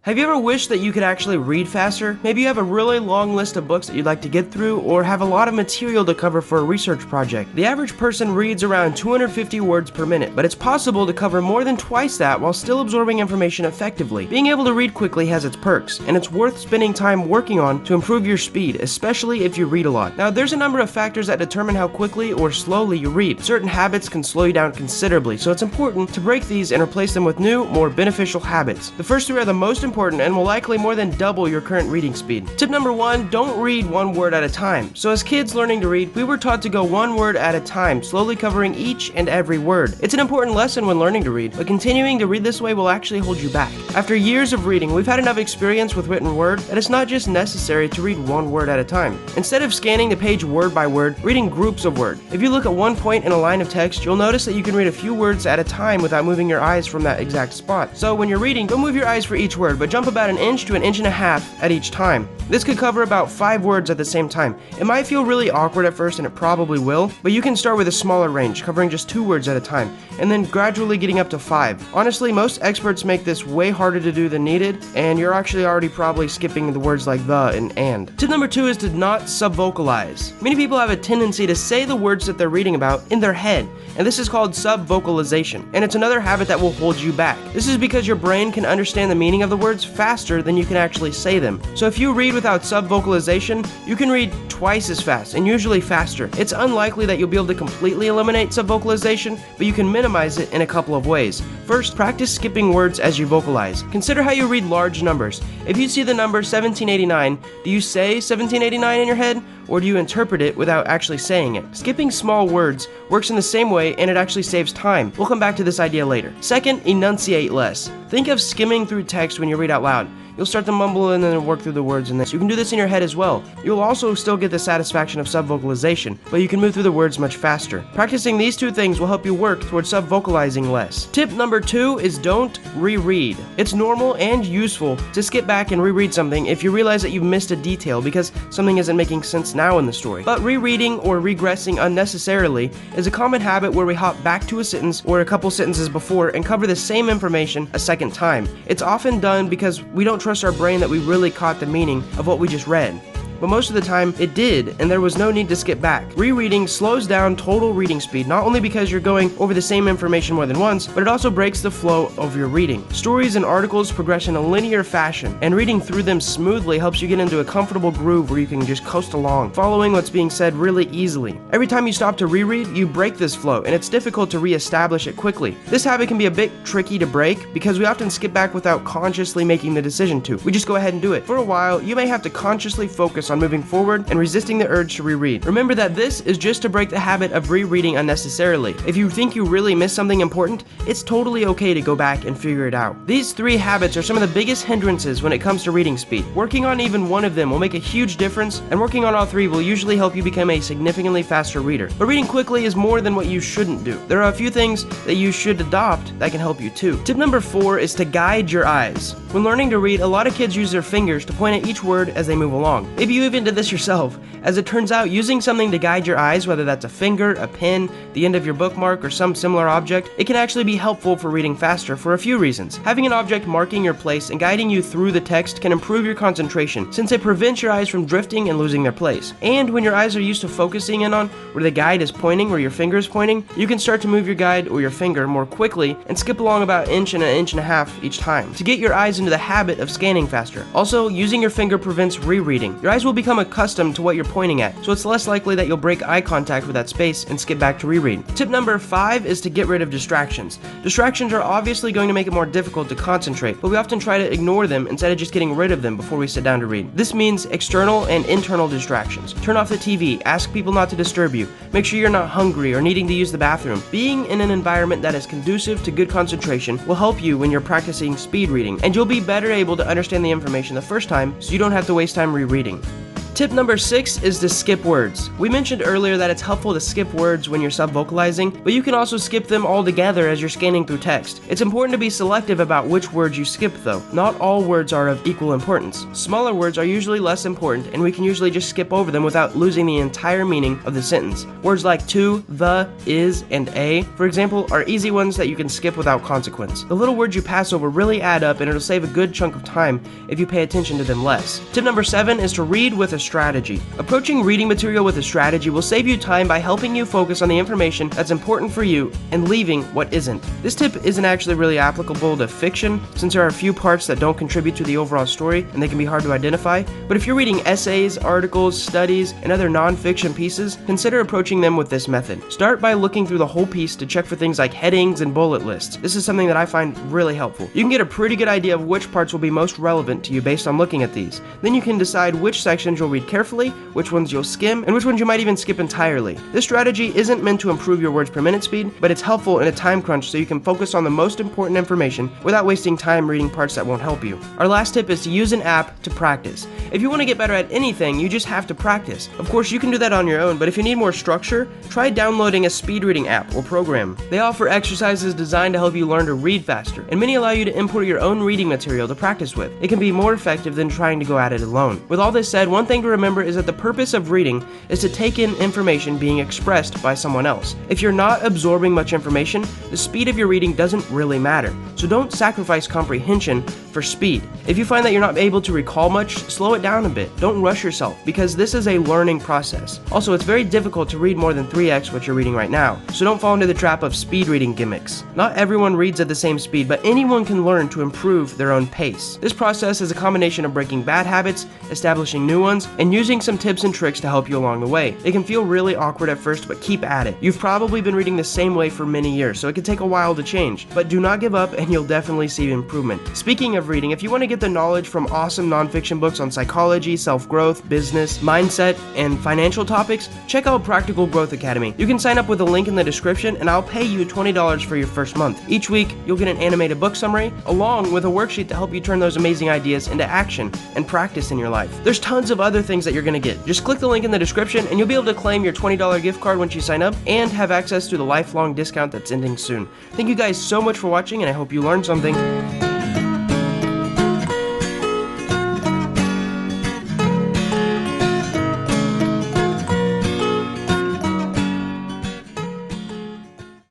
Have you ever wished that you could actually read faster? Maybe you have a really long list of books that you'd like to get through, or have a lot of material to cover for a research project. The average person reads around 250 words per minute, but it's possible to cover more than twice that while still absorbing information effectively. Being able to read quickly has its perks, and it's worth spending time working on to improve your speed, especially if you read a lot. Now, there's a number of factors that determine how quickly or slowly you read. Certain habits can slow you down considerably, so it's important to break these and replace them with new, more beneficial habits. The first three are the most important and will likely more than double your current reading speed. Tip number 1, don't read one word at a time. So as kids learning to read, we were taught to go one word at a time, slowly covering each and every word. It's an important lesson when learning to read, but continuing to read this way will actually hold you back. After years of reading, we've had enough experience with written word that it's not just necessary to read one word at a time. Instead of scanning the page word by word, reading groups of words. If you look at one point in a line of text, you'll notice that you can read a few words at a time without moving your eyes from that exact spot. So when you're reading, don't move your eyes for each word, but jump about an inch to an inch and a half at each time. This could cover about 5 words at the same time. It might feel really awkward at first, and it probably will, but you can start with a smaller range, covering just 2 words at a time, and then gradually getting up to 5. Honestly, most experts make this way harder to do than needed, and you're actually already probably skipping the words like the and. Tip number 2 is to not subvocalize. Many people have a tendency to say the words that they're reading about in their head, and this is called subvocalization, and it's another habit that will hold you back. This is because your brain can understand the meaning of the words faster than you can actually say them. So if you read without subvocalization, you can read twice as fast, and usually faster. It's unlikely that you'll be able to completely eliminate subvocalization, but you can minimize it in a couple of ways. First, practice skipping words as you vocalize. Consider how you read large numbers. If you see the number 1789, do you say 1789 in your head, or do you interpret it without actually saying it? Skipping small words works in the same way, and it actually saves time. We'll come back to this idea later. Second, enunciate less. Think of skimming through text when you read out loud. You'll start to mumble and then work through the words in this. You can do this in your head as well. You'll also still get the satisfaction of subvocalization, but you can move through the words much faster. Practicing these two things will help you work towards subvocalizing less. Tip number 2 is don't reread. It's normal and useful to skip back and reread something if you realize that you've missed a detail because something isn't making sense now in the story. But rereading or regressing unnecessarily is a common habit where we hop back to a sentence or a couple sentences before and cover the same information a second time. It's often done because we don't trust our brain that we really caught the meaning of what we just read. But most of the time, it did, and there was no need to skip back. Rereading slows down total reading speed, not only because you're going over the same information more than once, but it also breaks the flow of your reading. Stories and articles progress in a linear fashion, and reading through them smoothly helps you get into a comfortable groove where you can just coast along, following what's being said really easily. Every time you stop to reread, you break this flow, and it's difficult to re-establish it quickly. This habit can be a bit tricky to break because we often skip back without consciously making the decision to. We just go ahead and do it. For a while, you may have to consciously focus on moving forward and resisting the urge to reread. Remember that this is just to break the habit of rereading unnecessarily. If you think you really missed something important, it's totally okay to go back and figure it out. These 3 habits are some of the biggest hindrances when it comes to reading speed. Working on even one of them will make a huge difference, and working on all 3 will usually help you become a significantly faster reader. But reading quickly is more than what you shouldn't do. There are a few things that you should adopt that can help you too. Tip number 4 is to guide your eyes. When learning to read, a lot of kids use their fingers to point at each word as they move along. Maybe you even did this yourself. As it turns out, using something to guide your eyes, whether that's a finger, a pen, the end of your bookmark, or some similar object, it can actually be helpful for reading faster for a few reasons. Having an object marking your place and guiding you through the text can improve your concentration, since it prevents your eyes from drifting and losing their place. And when your eyes are used to focusing in on where the guide is pointing, where your finger is pointing, you can start to move your guide or your finger more quickly and skip along about an inch and a half each time to get your eyes into the habit of scanning faster. Also, using your finger prevents rereading. Your eyes will become accustomed to what you're pointing at, so it's less likely that you'll break eye contact with that space and skip back to reread. Tip number 5 is to get rid of distractions. Distractions are obviously going to make it more difficult to concentrate, but we often try to ignore them instead of just getting rid of them before we sit down to read. This means external and internal distractions. Turn off the TV, ask people not to disturb you, make sure you're not hungry or needing to use the bathroom. Being in an environment that is conducive to good concentration will help you when you're practicing speed reading, and you'll be better able to understand the information the first time so you don't have to waste time rereading. Tip number 6 is to skip words. We mentioned earlier that it's helpful to skip words when you're sub-vocalizing, but you can also skip them altogether as you're scanning through text. It's important to be selective about which words you skip though. Not all words are of equal importance. Smaller words are usually less important, and we can usually just skip over them without losing the entire meaning of the sentence. Words like to, the, is, and a, for example, are easy ones that you can skip without consequence. The little words you pass over really add up, and it'll save a good chunk of time if you pay attention to them less. Tip number 7 is to read with a strategy. Approaching reading material with a strategy will save you time by helping you focus on the information that's important for you and leaving what isn't. This tip isn't actually really applicable to fiction, since there are a few parts that don't contribute to the overall story and they can be hard to identify, but if you're reading essays, articles, studies, and other non-fiction pieces, consider approaching them with this method. Start by looking through the whole piece to check for things like headings and bullet lists. This is something that I find really helpful. You can get a pretty good idea of which parts will be most relevant to you based on looking at these. Then you can decide which sections you'll read carefully, which ones you'll skim, and which ones you might even skip entirely. This strategy isn't meant to improve your words per minute speed, but it's helpful in a time crunch so you can focus on the most important information without wasting time reading parts that won't help you. Our last tip is to use an app to practice. If you want to get better at anything, you just have to practice. Of course, you can do that on your own, but if you need more structure, try downloading a speed reading app or program. They offer exercises designed to help you learn to read faster, and many allow you to import your own reading material to practice with. It can be more effective than trying to go at it alone. With all this said, one thing to remember is that the purpose of reading is to take in information being expressed by someone else. If you're not absorbing much information, the speed of your reading doesn't really matter. So don't sacrifice comprehension for speed. If you find that you're not able to recall much, slow it down a bit. Don't rush yourself, because this is a learning process. Also, it's very difficult to read more than 3x what you're reading right now, so don't fall into the trap of speed reading gimmicks. Not everyone reads at the same speed, but anyone can learn to improve their own pace. This process is a combination of breaking bad habits, establishing new ones, and using some tips and tricks to help you along the way. It can feel really awkward at first, but keep at it. You've probably been reading the same way for many years, so it can take a while to change, but do not give up and you'll definitely see improvement. Speaking of reading, if you want to get the knowledge from awesome nonfiction books on psychology, self-growth, business, mindset, and financial topics, check out Practical Growth Academy. You can sign up with a link in the description and I'll pay you $20 for your first month. Each week, you'll get an animated book summary along with a worksheet to help you turn those amazing ideas into action and practice in your life. There's tons of other things that you're going to get. Just click the link in the description and you'll be able to claim your $20 gift card once you sign up and have access to the lifelong discount that's ending soon. Thank you guys so much for watching, and I hope you learned something.